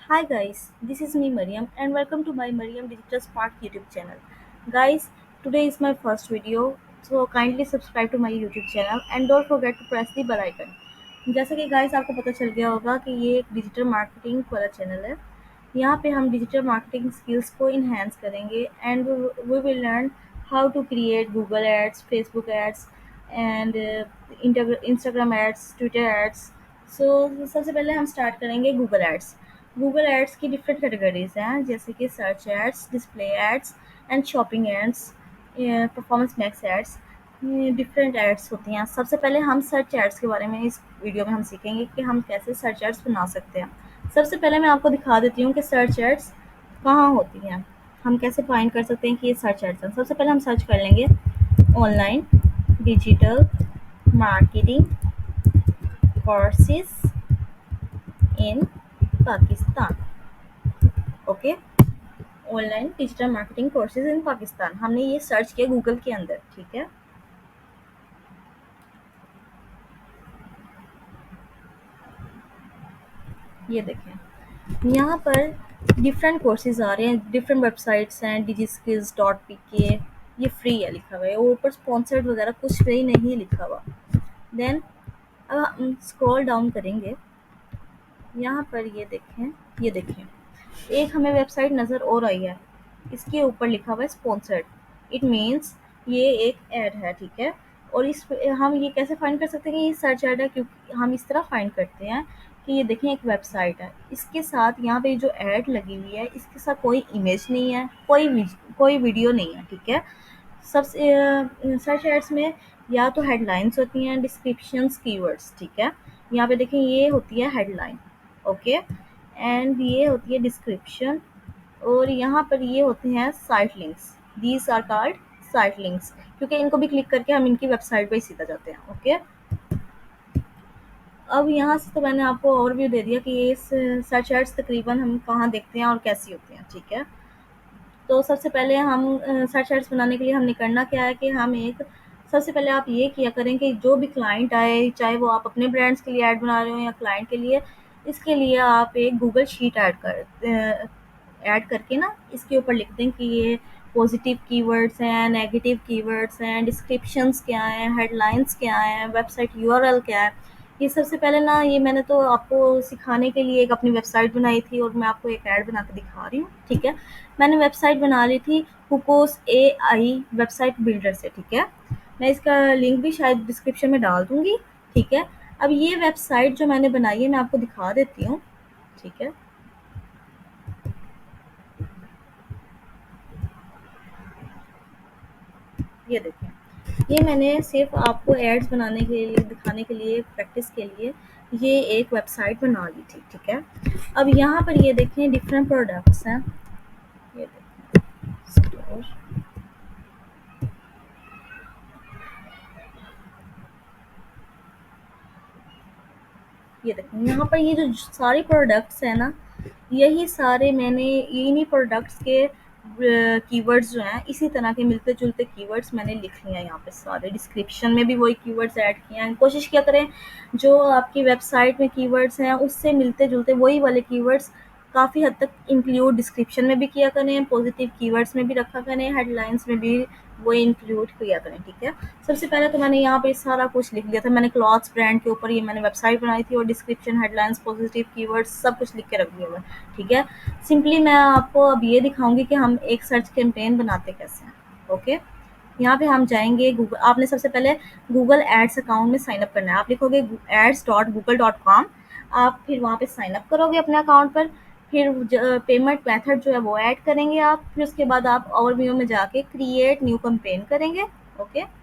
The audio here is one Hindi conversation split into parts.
Hi guys, this is me Mariam and welcome to my Mariam Digital Spark YouTube channel. Guys, today is my first video, so kindly subscribe to my YouTube channel and don't forget to press the bell icon. जैसा कि गाइस आपको पता चल गया होगा कि ये एक डिजिटल मार्केटिंग वाला चैनल है। यहाँ पे हम डिजिटल मार्केटिंग स्किल्स को इन्हेंस करेंगे and we will learn how to create Google ads, Facebook ads and Instagram ads, Twitter ads. So सबसे पहले हम स्टार्ट करेंगे गूगल एड्स। गूगल एड्स की डिफरेंट कैटेगरीज हैं जैसे कि search ads, display ads and shopping ads, performance max ads. Different ads होती हैं। सबसे पहले हम सर्च एड्स के बारे में इस वीडियो में हम सीखेंगे कि हम कैसे सर्च एड्स बना सकते हैं। सबसे पहले मैं आपको दिखा देती हूँ कि सर्च एड्स कहाँ होती हैं, हम कैसे फाइंड कर सकते हैं कि ये सर्च एड्स हैं। सबसे पहले हम सर्च कर लेंगे online digital marketing courses in Pakistan. Okay, online digital marketing courses in Pakistan हमने ये सर्च किया गूगल के अंदर। ठीक है, ये देखें यहाँ पर डिफरेंट कोर्सेज आ रहे हैं, डिफरेंट वेबसाइट्स हैं। digiskills.pk ये फ्री है लिखा हुआ है और ऊपर स्पॉन्सर्ड वगैरह कुछ फ्री नहीं लिखा हुआ। देन अब हम स्क्रॉल डाउन करेंगे, यहाँ पर ये देखें एक हमें वेबसाइट नज़र और आई है, इसके ऊपर लिखा हुआ है स्पॉन्सर्ड। इट मीन्स ये एक ऐड है। ठीक है, और इस हम ये कैसे फाइंड कर सकते हैं कि ये सर्च ऐड है, क्योंकि हम इस तरह फाइंड करते हैं कि ये देखें एक वेबसाइट है, इसके साथ यहाँ पे जो ऐड लगी हुई है इसके साथ कोई इमेज नहीं है, कोई वीडियो नहीं है। ठीक है, सबसे सर्च एड्स में या तो हेडलाइंस होती हैं, डिस्क्रिप्शंस, कीवर्ड्स। ठीक है, यहाँ पे देखें ये होती है हेडलाइन। ओके, एंड ये होती है डिस्क्रिप्शन और यहाँ पर ये होते हैं site links. These are called site links, क्योंकि इनको भी क्लिक करके हम इनकी वेबसाइट पे ही सीधा जाते हैं। ओके, अब यहाँ से तो मैंने आपको ओवरव्यू दे दिया कि ये सर्च एड्स तकरीबन हम कहाँ देखते हैं और कैसी होती हैं। ठीक है, तो सबसे पहले हम सर्च एड्स बनाने के लिए हमने करना क्या है कि हम एक सबसे पहले आप ये किया करें कि जो भी क्लाइंट आए, चाहे वो आप अपने ब्रांड्स के लिए ऐड बना रहे हो या क्लाइंट के लिए, इसके लिए आप एक गूगल शीट ऐड करके ना इसके ऊपर लिख दें कि ये पॉजिटिव कीवर्ड्स हैं, नेगेटिव कीवर्ड्स हैं, डिस्क्रिप्शंस क्या हैं, हेडलाइंस क्या हैं, वेबसाइट यूआरएल क्या है। ये सबसे पहले ना ये मैंने तो आपको सिखाने के लिए एक अपनी वेबसाइट बनाई थी और मैं आपको एक ऐड बना के दिखा रही हूँ। ठीक है, मैंने वेबसाइट बना ली थी हुकोस AI वेबसाइट बिल्डर से। ठीक है, मैं इसका लिंक भी शायद डिस्क्रिप्शन में डाल दूँगी। ठीक है, अब ये वेबसाइट जो मैंने बनाई है मैं आपको दिखा देती हूँ। ठीक है, ये देखें, ये मैंने सिर्फ आपको एड्स बनाने के लिए दिखाने के लिए प्रैक्टिस के लिए ये एक वेबसाइट बना ली थी। ठीक है, अब यहाँ पर ये देखें डिफरेंट प्रोडक्ट्स हैं। ये देखें स्टोर, ये देखें यहाँ पर ये जो सारे प्रोडक्ट्स हैं ना, यही सारे मैंने इन्हीं प्रोडक्ट्स के कीवर्ड्स जो हैं इसी तरह के मिलते जुलते कीवर्ड्स मैंने लिख लिए हैं। यहाँ पे सारे डिस्क्रिप्शन में भी वही कीवर्ड्स ऐड किए हैं। कोशिश किया करें जो आपकी वेबसाइट में कीवर्ड्स हैं उससे मिलते जुलते वही वाले कीवर्ड्स काफ़ी हद तक इंक्लूड डिस्क्रिप्शन में भी किया करें, पॉजिटिव कीवर्ड्स में भी रखा करें, हेडलाइंस में भी वो इंक्लूड किया करें। ठीक है, सबसे पहले तो मैंने यहाँ पे सारा कुछ लिख लिया था। मैंने क्लॉथ्स ब्रांड के ऊपर ये मैंने वेबसाइट बनाई थी और डिस्क्रिप्शन, हेडलाइंस, पॉजिटिव कीवर्ड्स सब कुछ लिख के रख दिया हुआ है। ठीक है, सिंपली मैं आपको अब ये दिखाऊंगी कि हम एक सर्च कैंपेन बनाते कैसे हैं। ओके, यहाँ पे हम जाएंगे गूगल। आपने सबसे पहले गूगल एड्स अकाउंट में साइन अप करना है। आप लिखोगे ads.google.com, आप फिर वहाँ पे साइन अप करोगे अपने अकाउंट पर। फिर पेमेंट मेथड जो है वो ऐड करेंगे आप। फिर उसके बाद आप ओवरव्यू में जाके क्रिएट न्यू कैंपेन करेंगे। ओके,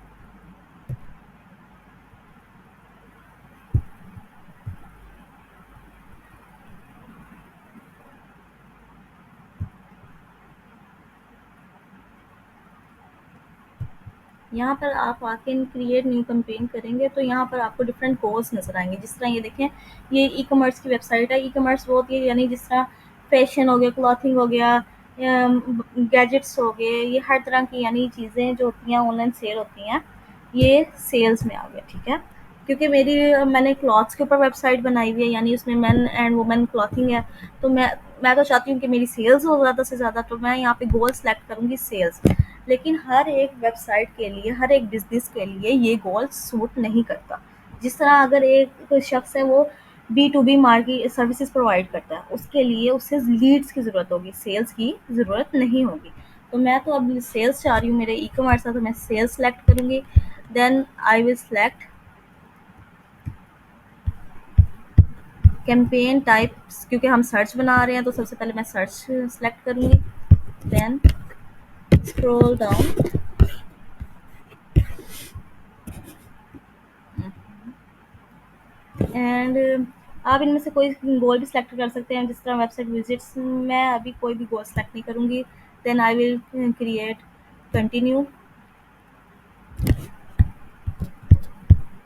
यहाँ पर आप आके क्रिएट न्यू कैंपेन करेंगे तो यहाँ पर आपको डिफरेंट कोर्स नज़र आएंगे। जिस तरह ये देखें, ये ई कॉमर्स की वेबसाइट है। ई कॉमर्स वो होती है यानी जिस तरह फैशन हो गया, क्लॉथिंग हो गया, गैजेट्स हो गए, ये हर तरह की यानी चीज़ें जो होती हैं ऑनलाइन सेल होती हैं, ये सेल्स में आ गया। ठीक है, क्योंकि मैंने क्लॉथ्स के ऊपर वेबसाइट बनाई हुई है यानी उसमें मेन एंड वुमेन क्लॉथिंग है, तो मैं तो चाहती हूँ कि मेरी सेल्स हो ज़्यादा से ज़्यादा, तो मैं यहाँ पे गोल सेलेक्ट करूँगी सेल्स। लेकिन हर एक वेबसाइट के लिए, हर एक बिजनेस के लिए ये गोल सूट नहीं करता। जिस तरह अगर एक कोई शख्स है वो B to B market services provide करता है, उसके लिए उसे लीड्स की ज़रूरत होगी, सेल्स की ज़रूरत नहीं होगी। तो मैं तो अब सेल्स चाह रही हूँ, मेरे ई कॉमर्स है, तो मैं सेल्स सेलेक्ट करूँगी। Then I will select campaign types, क्योंकि हम सर्च बना रहे हैं तो सबसे पहले मैं सर्च सेलेक्ट करूँगी। देन स्क्रॉल डाउन एंड आप इनमें से कोई गोल भी सिलेक्ट कर सकते हैं, जिस तरह वेबसाइट विजिट्स। मैं अभी कोई भी गोल सेलेक्ट नहीं करूँगी। Then I will create continue.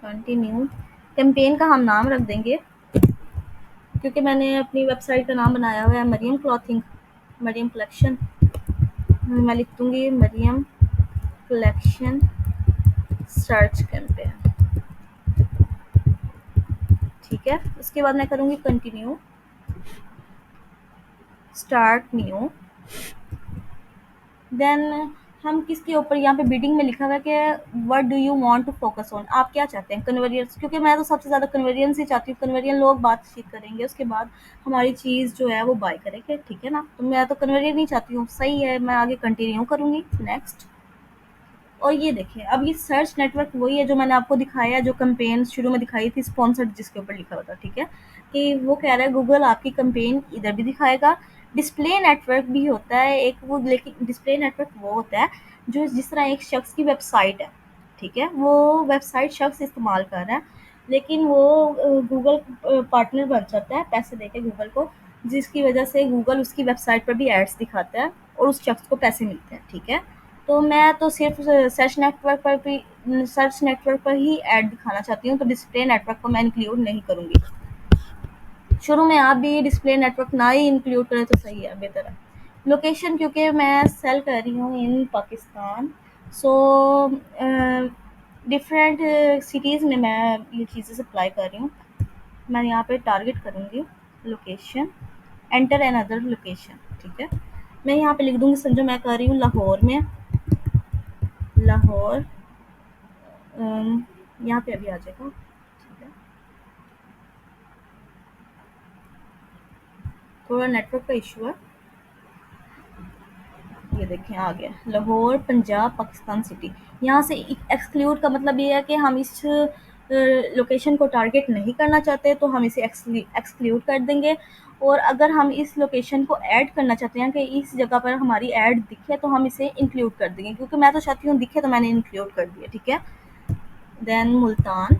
Continue campaign का हम नाम रख देंगे, क्योंकि मैंने अपनी वेबसाइट का नाम बनाया हुआ है मरियम क्लॉथिंग, मरियम कलेक्शन। मैं लिख दूंगी मरियम कलेक्शन सर्च कैंपेन। ठीक है, उसके बाद मैं करूँगी कंटिन्यू, स्टार्ट न्यू। देन हम किसके ऊपर, यहाँ पे बिडिंग में लिखा हुआ है कि what do you want to focus on, आप क्या चाहते हैं, कन्वर्जन। क्योंकि मैं तो सबसे ज़्यादा कन्वर्जन ही चाहती हूँ, कन्वर्जन लोग बातचीत करेंगे, उसके बाद हमारी चीज़ जो है वो बाय करेंगे, ठीक है ना। तो मैं तो कन्वर्जन नहीं चाहती हूँ, सही है। मैं आगे कंटिन्यू करूँगी, नेक्स्ट। और ये देखिए, अब ये सर्च नेटवर्क वही है जो मैंने आपको दिखाया है, जो कैंपेन शुरू में दिखाई थी स्पॉन्सर्ड, जिसके ऊपर लिखा हुआ था, ठीक है। कि वो कह रहा है गूगल आपकी कैंपेन इधर भी दिखाएगा। डिस्प्ले नेटवर्क भी होता है एक वो, लेकिन डिस्प्ले नेटवर्क वो होता है जो जिस तरह एक शख्स की वेबसाइट है, ठीक है, वो वेबसाइट शख्स इस्तेमाल कर रहा है, लेकिन वो गूगल पार्टनर बन जाता है पैसे देके गूगल को, जिसकी वजह से गूगल उसकी वेबसाइट पर भी एड्स दिखाता है और उस शख्स को पैसे मिलते हैं, ठीक है। तो मैं तो सिर्फ सर्च नेटवर्क पर ही ऐड दिखाना चाहती हूँ, तो डिस्प्ले नेटवर्क को मैं इंक्लूड नहीं करूँगी। शुरू में आप भी डिस्प्ले नेटवर्क ना ही इंक्लूड करें तो सही है, बेहतर है। लोकेशन, क्योंकि मैं सेल कर रही हूँ इन पाकिस्तान, सो डिफरेंट सिटीज़ में मैं ये चीज़ें सप्लाई कर रही हूँ। मैं यहाँ पे टारगेट करूँगी location, enter another location, ठीक है। मैं यहाँ पे लिख दूँगी, समझो मैं कर रही हूँ लाहौर में, लाहौर। यहाँ पे अभी आ जाएगा, ठीक है। थोड़ा नेटवर्क का इशू है। ये देखें आ गया, लाहौर पंजाब पाकिस्तान सिटी। यहाँ से एक्सक्लूड का मतलब ये है कि हम इस लोकेशन को टारगेट नहीं करना चाहते, तो हम इसे एक्सक्लूड कर देंगे। और अगर हम इस लोकेशन को ऐड करना चाहते हैं कि इस जगह पर हमारी ऐड दिखे, तो हम इसे इंक्लूड कर देंगे, क्योंकि मैं तो चाहती हूँ दिखे, तो मैंने इंक्लूड कर दिया, ठीक है। देन मुल्तान,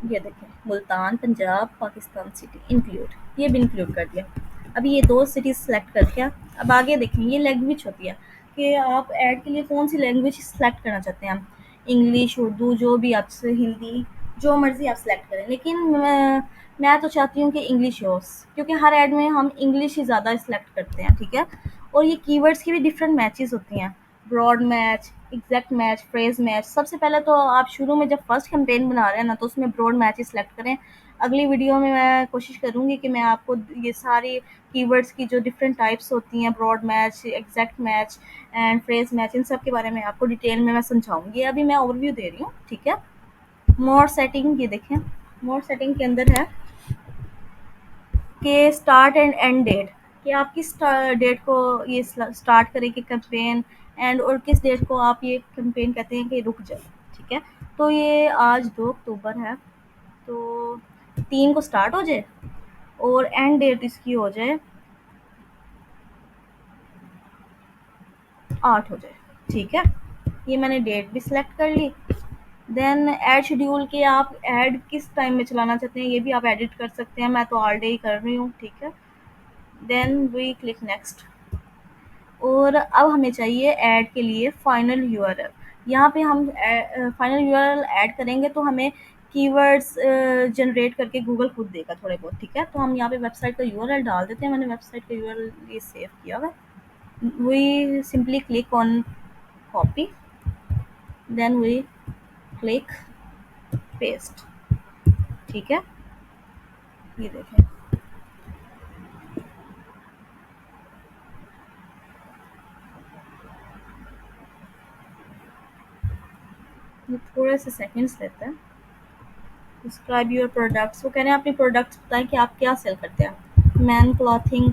ये देखें मुल्तान पंजाब पाकिस्तान सिटी इंक्लूड, ये भी इंक्लूड कर दिया। अभी ये दो सिटीज़ सेलेक्ट कर दिया। अब आगे देखें, ये लैंग्वेज होती है कि आप ऐड के लिए कौन सी लैंग्वेज सेलेक्ट करना चाहते हैं। इंग्लिश, उर्दू, जो भी आपसे, हिंदी, जो मर्ज़ी आप सेलेक्ट करें। लेकिन मैं तो चाहती हूँ कि इंग्लिश हो, क्योंकि हर ऐड में हम इंग्लिश ही ज़्यादा सेलेक्ट करते हैं, ठीक है। और ये कीवर्ड्स की भी डिफरेंट मैचेस होती हैं, broad match, exact match, phrase match. सबसे पहले तो आप शुरू में जब फर्स्ट कैंपेन बना रहे हैं ना, तो उसमें ब्रॉड मैच ही सेलेक्ट करें। अगली वीडियो में मैं कोशिश करूँगी कि मैं आपको ये सारी कीवर्ड्स की जो डिफरेंट टाइप्स होती हैं, broad match, exact match and phrase match, इन सब के बारे में आपको डिटेल में मैं समझाऊंगी। अभी मैं ओवरव्यू दे रही हूँ, ठीक है। मोर सेटिंग, ये देखें, मोर सेटिंग के अंदर है कि स्टार्ट एंड एंड डेट, कि आप किस डेट को ये स्टार्ट करेंगे कैंपेन, एंड और किस डेट को आप ये कैंपेन कहते हैं कि रुक जाए, ठीक है। तो ये आज 2 अक्टूबर है, तो 3 को स्टार्ट हो जाए और एंड डेट इसकी हो जाए 8 हो जाए, ठीक है। ये मैंने डेट भी सिलेक्ट कर ली। देन ऐड शेड्यूल के, आप ऐड किस टाइम में चलाना चाहते हैं ये भी आप एडिट कर सकते हैं। मैं तो ऑल डे ही कर रही हूँ, ठीक है। Then we click next. और अब हमें चाहिए ऐड के लिए फाइनल यूआरएल। यहाँ पे हम फाइनल यूआरएल ऐड करेंगे तो हमें कीवर्ड्स जनरेट करके गूगल खुद देगा थोड़े बहुत, ठीक है। तो हम यहाँ पे वेबसाइट का यूआरएल डाल देते हैं। मैंने वेबसाइट का यूआरएल ये सेव किया हुआ है। We simply click on copy then we click paste. ठीक है, ये देखें। ये थोड़े से सेकंड्स लेते हैं। डिस्क्राइब योर प्रोडक्ट्स, वो कह रहे हैं अपनी प्रोडक्ट्स बताएं कि आप क्या सेल करते हैं। Man clothing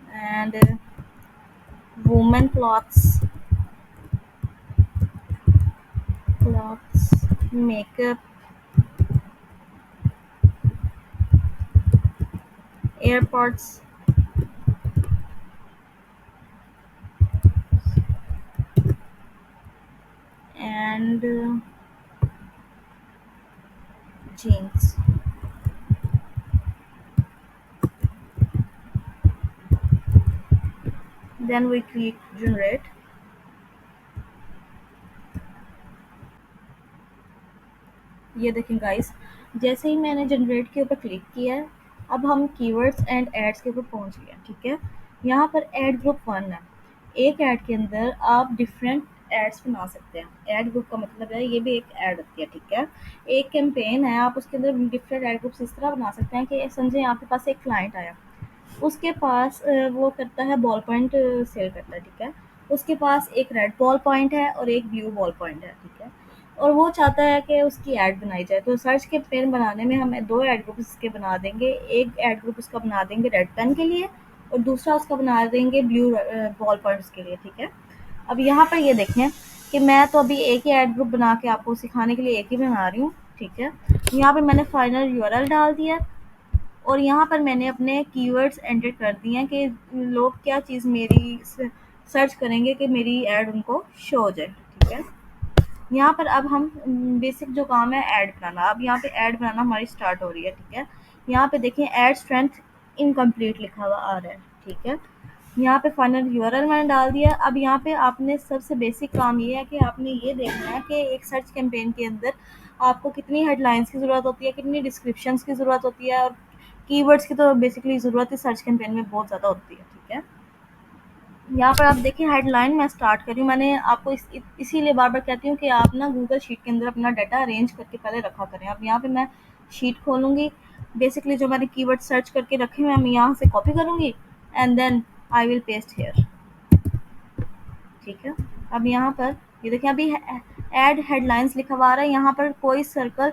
and women clothes, makeup, airports and jeans। Then we click generate। ये देखें गाइस, जैसे ही मैंने जनरेट के ऊपर क्लिक किया है, अब हम कीवर्ड्स एंड एड्स के ऊपर पहुंच गए। ठीक है, यहाँ पर एड ग्रुप 1 है। एक ऐड के अंदर आप डिफरेंट एड्स बना सकते हैं। एड ग्रुप का मतलब है ये भी एक ऐड होती है। ठीक है, एक कैंपेन है, आप उसके अंदर डिफरेंट एड ग्रुप्स इस तरह बना सकते हैं कि समझे आपके पास एक क्लाइंट आया, उसके पास वो करता है बॉल पॉइंट सेल करता है। ठीक है, उसके पास एक रेड बॉल पॉइंट है और एक ब्लू बॉल पॉइंट है। ठीक है, और वो चाहता है कि उसकी ऐड बनाई जाए, तो सर्च के पेन बनाने में हमें दो ऐड ग्रुप इसके बना देंगे। एक ऐड ग्रुप उसका बना देंगे रेड पेन के लिए और दूसरा उसका बना देंगे ब्लू बॉल पॉइंट्स के लिए। ठीक है, अब यहाँ पर ये देखें कि मैं तो अभी एक ही ऐड ग्रुप बना के आपको सिखाने के लिए एक ही बना रही हूँ। ठीक है, यहाँ पे मैंने फाइनल यूआरएल डाल दिया और यहाँ पर मैंने अपने कीवर्ड्स एंटर कर दिए हैं कि लोग क्या चीज़ मेरी सर्च करेंगे कि मेरी ऐड उनको शो हो जाए। ठीक है, यहाँ पर अब हम बेसिक जो काम है ऐड बनाना, अब यहाँ पे ऐड बनाना हमारी स्टार्ट हो रही है। ठीक है, यहाँ पे देखें ऐड स्ट्रेंथ इनकम्प्लीट लिखा हुआ आ रहा है। ठीक है, यहाँ पे फाइनल यूआरएल मैंने डाल दिया। अब यहाँ पे आपने सबसे बेसिक काम ये है कि आपने ये देखना है कि एक सर्च कैंपेन के अंदर आपको कितनी हेडलाइंस की ज़रूरत होती है, कितनी डिस्क्रिप्शंस की ज़रूरत होती है, और कीवर्ड्स की तो बेसिकली ज़रूरत ही सर्च कैंपेन में बहुत ज़्यादा होती है। ठीक है, यहाँ पर आप देखिए हेडलाइन मैं स्टार्ट कर रही हूँ। मैंने आपको इसीलिए बार बार कहती हूँ कि आप ना गूगल शीट के अंदर अपना डाटा अरेंज करके पहले रखा करें। अब यहाँ पे मैं शीट खोलूँगी, बेसिकली जो मैंने कीवर्ड सर्च करके रखे हुए हैं मैं यहाँ से कॉपी करूँगी and then I will paste here. ठीक है, अब यहाँ पर ये देखिए अभी ऐड हेडलाइंस लिखा हुआ आ रहा है, यहाँ पर कोई सर्कल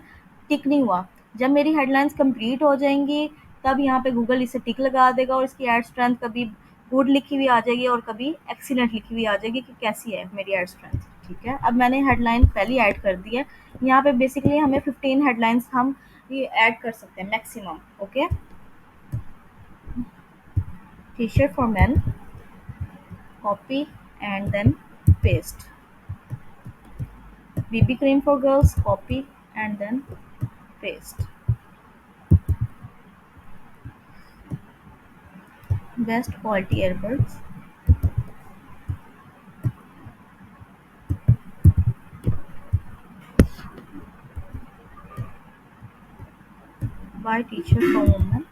टिक नहीं हुआ। जब मेरी हेडलाइंस कंप्लीट हो जाएंगी तब यहाँ पे गूगल इसे टिक लगा देगा और इसकी एड स्ट्रेंथ कभी गुड लिखी हुई आ जाएगी और कभी एक्सीलेंट लिखी हुई आ जाएगी कि कैसी है मेरी एड स्ट्रेंथ। ठीक है, अब मैंने हेडलाइन पहली ऐड कर दी है। यहाँ पे बेसिकली हमें 15 हेडलाइंस हम ये ऐड कर सकते हैं maximum. Okay, T shirt for man, copy and then paste. BB cream for girls, copy and then paste. Best quality earbuds. Buy t-shirt for women.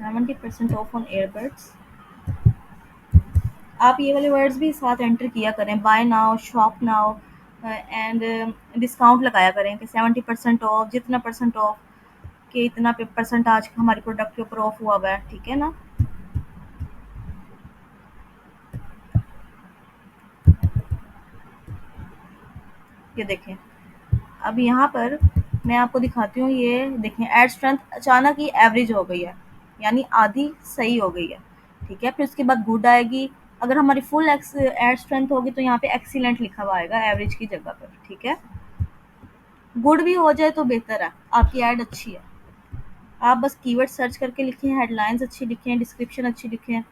70% off on earbuds. आप ये वाले वर्ड्स भी साथ एंटर किया करें, buy now, shop now and discount लगाया करें कि 70% ऑफ, जितना परसेंट ऑफ, कि इतना परसेंट आज हमारे प्रोडक्ट के ऊपर ऑफ हुआ हुआ है। ठीक है ना, ये देखें। अब यहाँ पर मैं आपको दिखाती हूँ, ये देखें एड स्ट्रेंथ अचानक ही एवरेज हो गई है, यानी आधी सही हो गई है। ठीक है, फिर उसके बाद गुड आएगी। अगर हमारी फुल एड स्ट्रेंथ होगी तो यहाँ पे एक्सीलेंट लिखा हुआ आएगा एवरेज की जगह पर। ठीक है, गुड भी हो जाए तो बेहतर है, आपकी ऐड अच्छी है। आप बस कीवर्ड सर्च करके लिखें, हेडलाइंस अच्छी लिखें, डिस्क्रिप्शन अच्छी लिखें।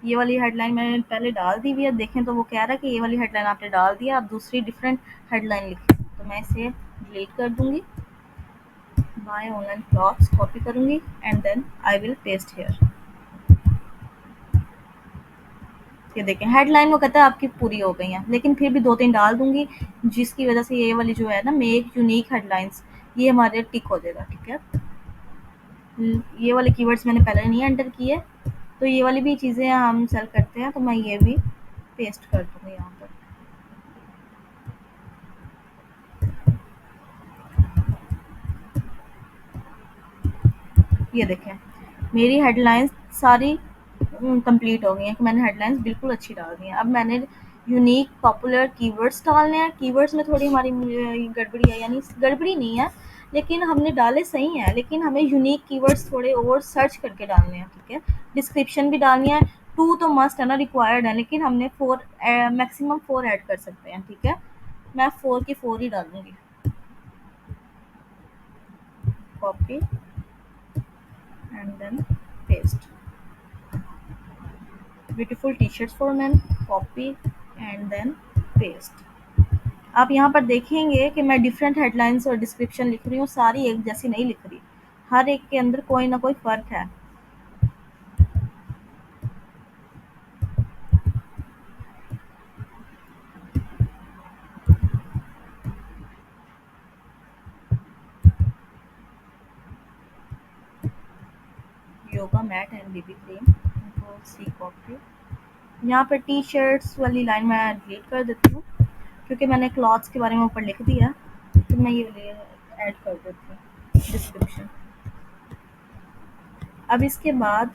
ये वाली हेडलाइन मैंने पहले डाल दी हुई है, देखें तो वो कह रहा है कि ये वाली हेडलाइन आपने डाल दिया, आप दूसरी डिफरेंट हेडलाइन लिखें। तो मैं इसे डिलीट कर दूंगी, बाय ऑनलाइन क्लॉथ्स कॉपी करूंगी and then I will paste here. ये देखें हेडलाइन वो कहता है आपकी पूरी हो गई हैं, लेकिन फिर भी 2-3 डाल दूँगी, जिसकी वज़ह से ये वाली जो है ना मेक यूनिक हेडलाइंस, ये हमारे टिक हो जाएगा, ठीक है। ये वाले कीवर्ड्स मैंने पहले नहीं एंटर किए, तो ये वाली भी चीज़ें हम सेल करते हैं, तो मैं ये भी पेस्ट कर दूँगी यहाँ पर। ये देखें मेरी हेडलाइंस सारी कंप्लीट हो गई हैं, कि मैंने हेडलाइंस बिल्कुल अच्छी डाल दी हैं। अब मैंने यूनिक पॉपुलर कीवर्ड्स डालने हैं। कीवर्ड्स में थोड़ी हमारी गड़बड़ी है, यानी गड़बड़ी नहीं है, लेकिन हमने डाले सही हैं, लेकिन हमें यूनिक कीवर्ड्स थोड़े और सर्च करके डालने हैं, ठीक है। डिस्क्रिप्शन भी डालनी है, 2 तो मस्ट है ना, रिक्वायर्ड है, लेकिन हमने 4 मैक्सिमम 4 ऐड कर सकते हैं, ठीक है। मैं 4 की 4 ही डालूँगी। Copy and then paste. Beautiful t shirts for men, copy and then paste. आप यहाँ पर देखेंगे कि मैं डिफरेंट हेडलाइंस और डिस्क्रिप्शन लिख रही हूँ, सारी एक जैसी नहीं लिख रही, हर एक के अंदर कोई ना कोई फ़र्क है। Yoga mat and BB cream, control C copy. यहाँ पर टी-शर्ट्स वाली लाइन मैं डिलीट कर देती हूँ, क्योंकि मैंने क्लॉथ्स के बारे में ऊपर लिख दिया, तो मैं ये वाली ऐड कर देती हूँ डिस्क्रिप्शन। अब इसके बाद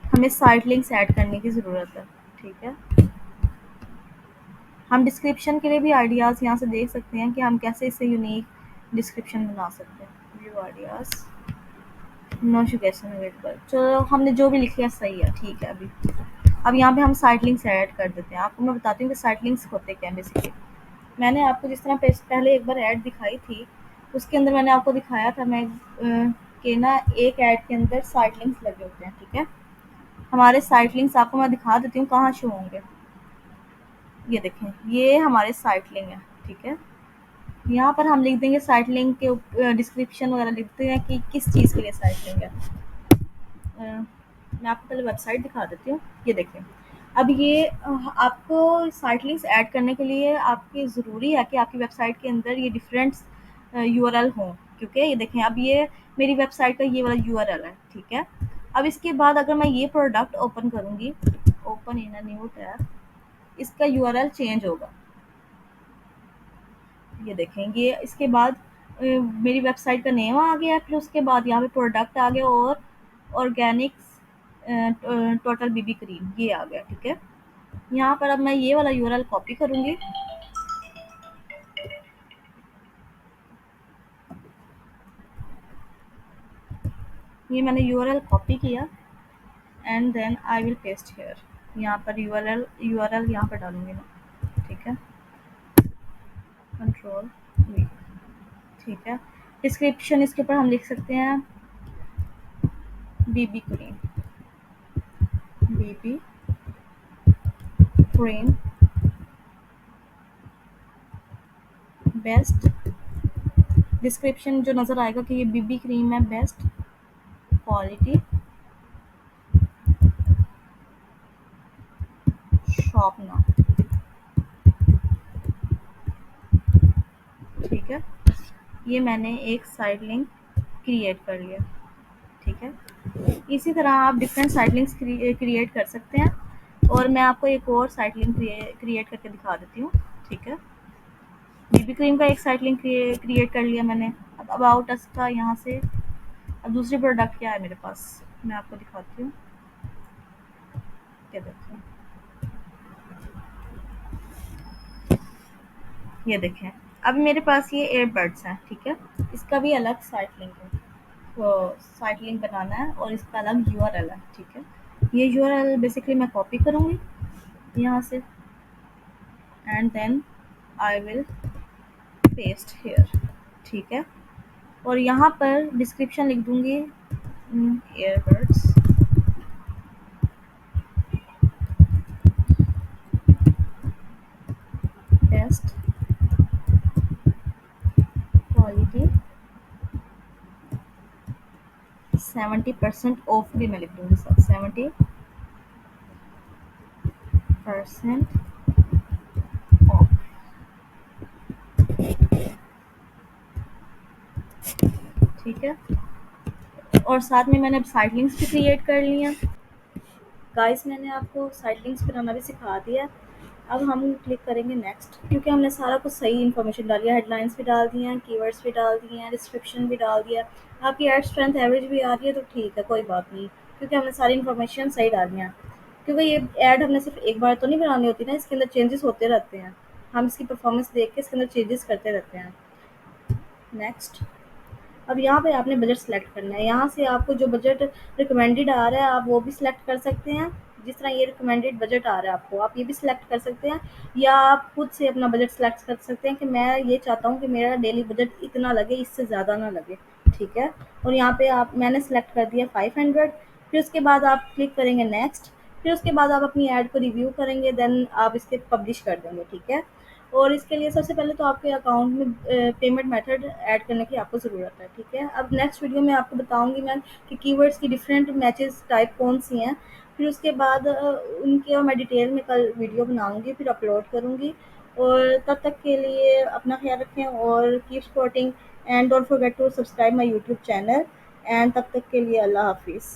हमें साइड लिंक्स ऐड करने की ज़रूरत है, ठीक है। हम डिस्क्रिप्शन के लिए भी आइडियाज़ यहाँ से देख सकते हैं कि हम कैसे इससे यूनिक डिस्क्रिप्शन बना सकते हैं। व्यू आइडियाज़, नोटिफिकेशन अवेलेबल, चलो हमने जो भी लिख लिया सही है, ठीक है। अब यहाँ पे हम साइट लिंक्स ऐड कर देते हैं। आपको मैं बताती हूँ कि साइट लिंक्स होते क्या हैं बेसिकली। मैंने आपको जिस तरह पहले एक बार ऐड दिखाई थी, उसके अंदर मैंने आपको दिखाया था मैं कि ना एक ऐड के अंदर साइट लिंक्स लगे होते हैं, ठीक है। हमारे साइट लिंक्स आपको मैं दिखा देती हूँ कहाँ शो होंगे। ये देखें, ये हमारे साइट लिंक है, ठीक है। यहाँ पर हम लिख देंगे साइट लिंक के डिस्क्रिप्शन वगैरह लिखते हैं कि किस चीज़ के लिए साइट लिंक है। मैं आपको पहले वेबसाइट दिखा देती हूँ। ये देखें, अब ये आपको साइट लिंक्स ऐड करने के लिए आपकी ज़रूरी है कि आपकी वेबसाइट के अंदर ये डिफरेंट यूआरएल हों, क्योंकि ये देखें अब ये मेरी वेबसाइट का ये वाला यूआरएल है, ठीक है। अब इसके बाद अगर मैं ये प्रोडक्ट ओपन करूँगी, open in a new tab, इसका यूआरएल चेंज होगा। ये देखें, ये इसके बाद मेरी वेबसाइट का नेम आ गया, फिर उसके बाद यहाँ पे प्रोडक्ट आ गया और ऑर्गेनिक्स टोटल बीबी क्रीम ये आ गया, ठीक है। यहाँ पर अब मैं ये वाला यूआरएल कॉपी करूँगी, ये मैंने यूआरएल कॉपी किया and then I will paste here. यहाँ पर यूआरएल यहाँ पर डालूंगी मैं, ठीक है। कंट्रोल वी, ठीक है। डिस्क्रिप्शन इसके ऊपर हम लिख सकते हैं BB cream, BB cream best. Description जो नज़र आएगा कि ये बीबी क्रीम है बेस्ट क्वालिटी शॉप ना, ठीक है। ये मैंने एक साइड लिंक क्रिएट कर लिया, ठीक है। इसी तरह आप डिफरेंट साइड लिंक्स क्रिएट कर सकते हैं, और मैं आपको एक और साइड लिंक क्रिएट करके दिखा देती हूँ, ठीक है। बीबी क्रीम का एक साइड लिंक क्रिएट कर लिया मैंने। अब अबाउट अस का यहाँ से, अब दूसरी प्रोडक्ट क्या है मेरे पास, मैं आपको दिखाती हूँ। क्या देखिए, ये देखें, अब मेरे पास ये एयरबड्स हैं, ठीक है। इसका भी अलग साइड लिंक है, तो साइड लिंक बनाना है और इसका अलग यूआरएल है, ठीक है। ये यूआरएल बेसिकली मैं कॉपी करूँगी यहाँ से and then I will paste here, ठीक है। और यहाँ पर डिस्क्रिप्शन लिख दूँगी ईयरबड्स बेस्ट क्वालिटी 70% ऑफ भी मैं लिख दूँगी, 70% 20% ऑफ। ठीक है, और साथ में मैंने अब साइड लिंक्स भी क्रिएट कर ली हैं। गाइस मैंने आपको साइड लिंक्स बनाना भी सिखा दिया है। अब हम क्लिक करेंगे नेक्स्ट, क्योंकि हमने सारा कुछ सही इन्फॉर्मेशन डाली है, हेडलाइंस भी डाल दी हैं, कीवर्ड्स भी डाल दिए हैं, डिस्क्रिप्शन भी डाल दिया है। आपकी एड स्ट्रेंथ एवरेज भी आ रही है तो ठीक है, कोई बात नहीं, क्योंकि हमने सारी इन्फॉर्मेशन सही डाली है। क्योंकि ये ऐड हमने सिर्फ एक बार तो नहीं बनानी होती ना, इसके अंदर चेंजेस होते रहते हैं। हम इसकी परफॉर्मेंस देख के इसके अंदर चेंजेस करते रहते हैं। नेक्स्ट, अब यहाँ पे आपने बजट सेलेक्ट करना है। यहाँ से आपको जो बजट रिकमेंडेड आ रहा है आप वो भी सिलेक्ट कर सकते हैं। जिस तरह ये रिकमेंडेड बजट आ रहा है आपको, आप ये भी सिलेक्ट कर सकते हैं, या आप खुद से अपना बजट सेलेक्ट कर सकते हैं कि मैं ये चाहता हूँ कि मेरा डेली बजट इतना लगे, इससे ज़्यादा ना लगे। ठीक है, और यहाँ पे आप मैंने सेलेक्ट कर दिया 500। फिर उसके बाद आप क्लिक करेंगे नेक्स्ट। फिर उसके बाद आप अपनी ऐड को रिव्यू करेंगे, देन आप इसके पब्लिश कर देंगे। ठीक है, और इसके लिए सबसे पहले तो आपके अकाउंट में पेमेंट मेथड ऐड करने की आपको ज़रूरत है। ठीक है, अब नेक्स्ट वीडियो में आपको बताऊंगी मैं कि कीवर्ड्स की डिफरेंट मैचेस टाइप कौन सी हैं। फिर उसके बाद उनके और मैं डिटेल में कल वीडियो बनाऊंगी, फिर अपलोड करूंगी। और तब तक के लिए अपना ख्याल रखें और keep supporting and don't forget to subscribe my YouTube channel. And तब तक के लिए अल्लाह हाफिज़।